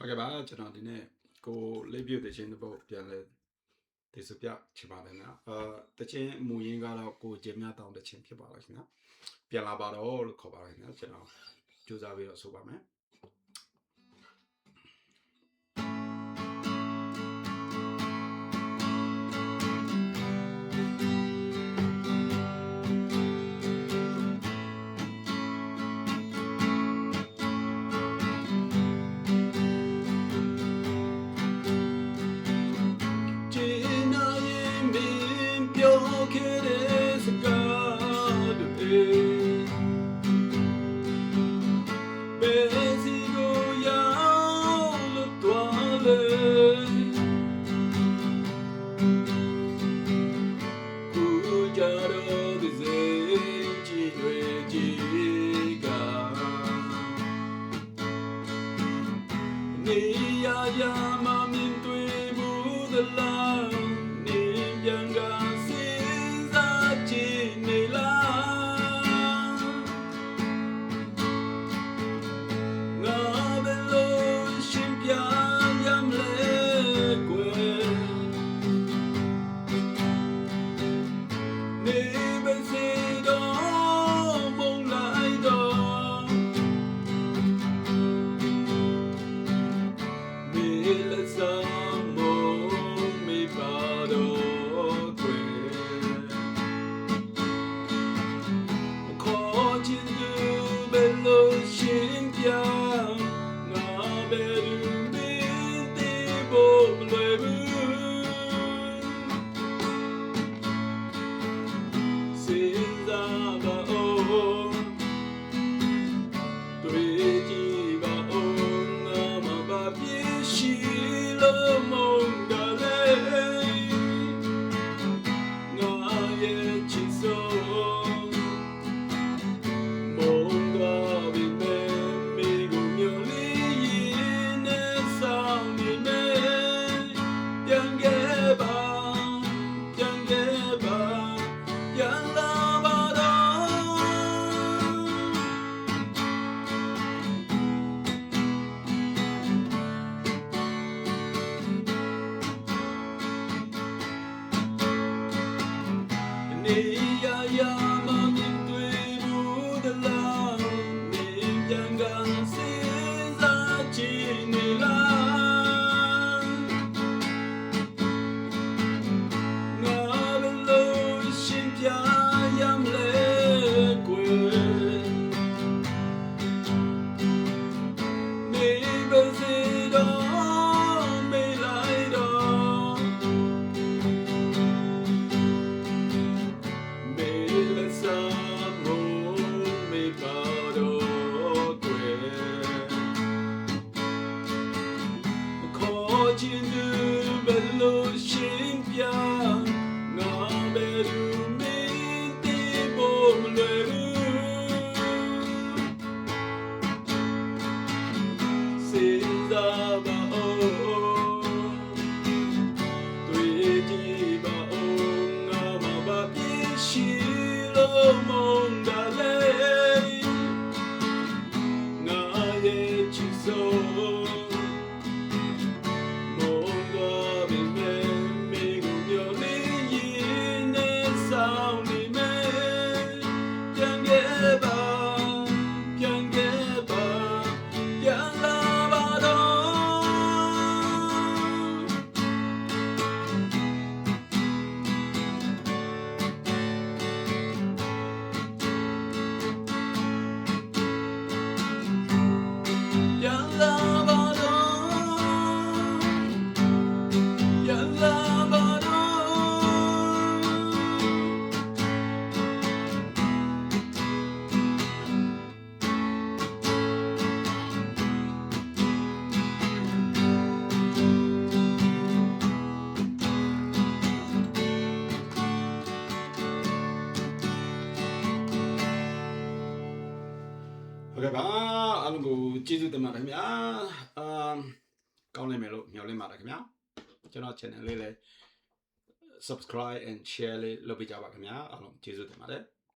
Okay ပါကျွန်တော်ဒီနေ့ကိုလေးပြုတ်တဲ့ချင်းတစ်ပုတ်ပြန်လဲဒီစပြချင်ပါတယ်နော်တချင်းမူရင်းကတော့ကိုကျင်းများတောင်းတဲ့ချင်းဖြစ်ပါလားခင်ဗျာပြန်လာပါတော့လို့ခေါ်ပါတယ်နော်ကျွန်တော်ကြိုးစားပြီးတော့ဆိုပါမယ်Okay ပါအားလုံးကိုကျေးဇူးတင်ပါတယ်ခင်ဗျာကောင်းလိမ့်မယ်လို့မျှော်လင့်ပါတယ်ခင်ဗျာကျွန်တော် channel လေးလည်း subscribe and share လေးလုပ်ပေးကြပါခင်ဗျာအားလုံးကျေးဇူးတင်ပါတယ်